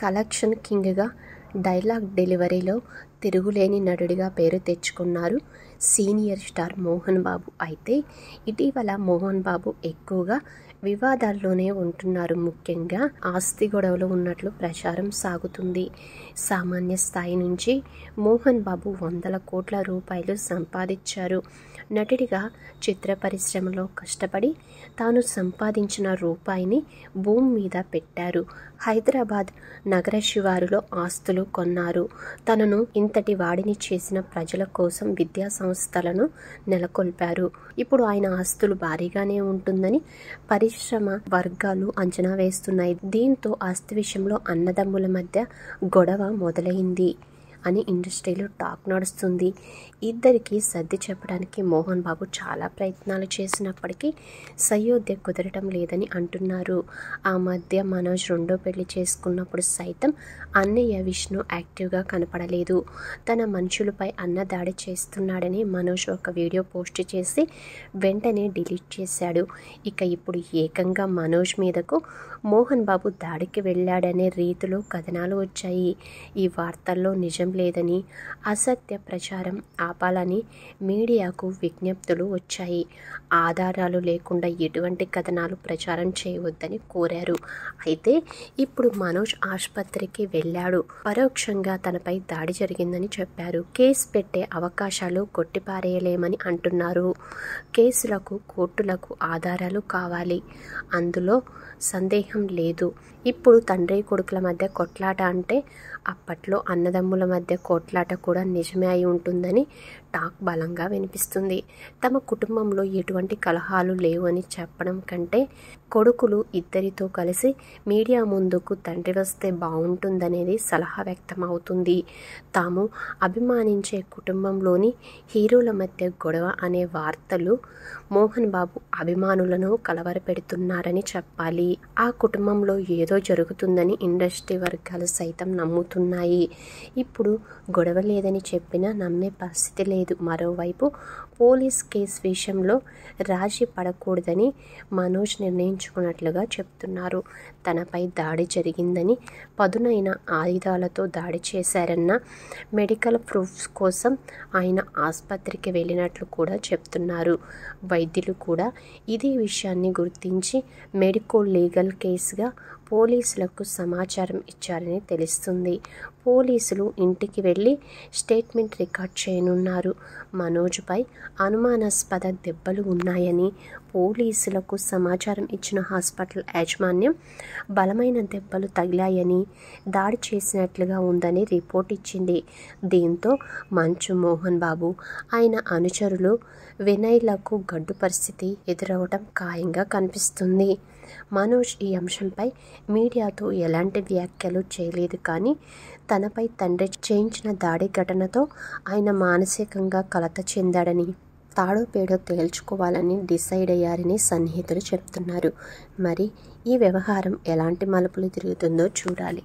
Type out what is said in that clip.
Collection కింగ్గా dialogue డెలివరీలో తిరుగులేని నటుడిగా పేరు తెచ్చుకున్నారు సీనియర్ స్టార్ మోహన్ బాబు. అయితే ఇటీవల మోహన్ బాబు ఎక్కువగా వివాదాల్లోనే ఉంటున్నారు. ముఖ్యంగా ఆస్తి గొడవలు ఉన్నట్లు ప్రచారం సాగుతుంది. సామాన్య స్థాయి నుంచి మోహన్ బాబు వందల కోట్ల రూపాయలు సంపాదించారు. నటుడిగా చిత్ర పరిశ్రమలో కష్టపడి తాను సంపాదించిన రూపాయిని భూమి మీద పెట్టారు. హైదరాబాద్ నగర శివారులో ఆస్తులు కొన్నారు. తనను ఇంతటి వాడిని చేసిన ప్రజల కోసం విద్యా సంస్థలను నెలకొల్పారు. ఇప్పుడు ఆయన ఆస్తులు భారీగానే ఉంటుందని పరిశ్రమ వర్గాలు అంచనా వేస్తున్నాయి. దీంతో ఆస్తి విషయంలో అన్నదమ్ముల మధ్య గొడవ మొదలైంది అని ఇండస్ట్రీలో టాక్ నడుస్తుంది. ఇద్దరికి సర్ది చెప్పడానికి మోహన్ బాబు చాలా ప్రయత్నాలు చేసినప్పటికీ సయోధ్య కుదరటం లేదని అంటున్నారు. ఆ మధ్య మనోజ్ రెండో పెళ్లి చేసుకున్నప్పుడు సైతం అన్నయ్య విష్ణు యాక్టివ్గా కనపడలేదు. తన మనుషులపై అన్న దాడి చేస్తున్నాడని మనోజ్ ఒక వీడియో పోస్ట్ చేసి వెంటనే డిలీట్ చేశాడు. ఇక ఇప్పుడు ఏకంగా మనోజ్ మీదకు మోహన్ బాబు దాడికి వెళ్ళాడనే రీతిలో కథనాలు వచ్చాయి. ఈ వార్తల్లో నిజం లేదని, అసత్య ప్రచారం ఆపాలని మీడియాకు విజ్ఞప్తులు వచ్చాయి. ఆధారాలు లేకుండా ఎటువంటి కథనాలు ప్రచారం చేయవద్దని కోరారు. అయితే ఇప్పుడు మనోజ్ ఆసుపత్రికి వెళ్ళాడు. పరోక్షంగా తనపై దాడి జరిగిందని చెప్పారు. కేసు పెట్టే అవకాశాలు కొట్టిపారేయలేమని అంటున్నారు. కేసులకు కోర్టులకు ఆధారాలు కావాలి, అందులో సందేహం లేదు. ఇప్పుడు తండ్రి కొడుకుల మధ్య కొట్లాట అంటే అప్పట్లో అన్నదమ్ముల మధ్య కొట్లాట కూడా నిజమే అయి ఉంటుందని టాక్ బలంగా వినిపిస్తుంది. తమ కుటుంబంలో ఎటువంటి కలహాలు లేవు అని చెప్పడం కంటే కొడుకులు ఇద్దరితో కలిసి మీడియా ముందుకు తండ్రి వస్తే బాగుంటుందనేది సలహా వ్యక్తమవుతుంది. తాము అభిమానించే కుటుంబంలోని హీరోల మధ్య గొడవ అనే వార్తలు మోహన్ బాబు అభిమానులను కలవరపెడుతున్నారని చెప్పాలి. ఆ కుటుంబంలో ఏదో జరుగుతుందని ఇండస్ట్రీ వర్గాలు సైతం నమ్ముతున్నాయి. ఇప్పుడు గొడవ లేదని చెప్పినా నమ్మే పరిస్థితి లేదు. మరోవైపు పోలీస్ కేసు విషయంలో రాజీ పడకూడదని మనోజ్ నిర్ణయించుకున్నట్లుగా చెప్తున్నారు. తనపై దాడి జరిగిందని, పదునైన ఆయుధాలతో దాడి చేశారన్న మెడికల్ ప్రూఫ్స్ కోసం ఆయన ఆసుపత్రికి వెళ్ళినట్లు కూడా చెప్తున్నారు. వైద్యులు కూడా ఇదే విషయాన్ని గుర్తించి మెడికో లీగల్ కేసుగా పోలీసులకు సమాచారం ఇచ్చారని తెలుస్తుంది. పోలీసులు ఇంటికి వెళ్ళి స్టేట్మెంట్ రికార్డ్ చేయనున్నారు. మనోజ్పై అనుమానాస్పద దెబ్బలు ఉన్నాయని పోలీసులకు సమాచారం ఇచ్చిన హాస్పిటల్ యాజమాన్యం బలమైన దెబ్బలు తగిలాయని, దాడి చేసినట్లుగా ఉందని రిపోర్ట్ ఇచ్చింది. దీంతో మంచు మోహన్ బాబు, ఆయన అనుచరులు వినయ్లకు గడ్డు పరిస్థితి ఎదురవడం ఖాయంగా కనిపిస్తుంది. మనోజ్ ఈ అంశంపై మీడియాతో ఎలాంటి వ్యాఖ్యలు చేయలేదు. కానీ తనపై తండ్రి చేయించిన దాడి ఘటనతో ఆయన మానసికంగా కలత చెందాడని, తాడో పేడో తేల్చుకోవాలని డిసైడ్ అయ్యారని సన్నిహితులు చెప్తున్నారు. మరి ఈ వ్యవహారం ఎలాంటి మలుపులు తిరుగుతుందో చూడాలి.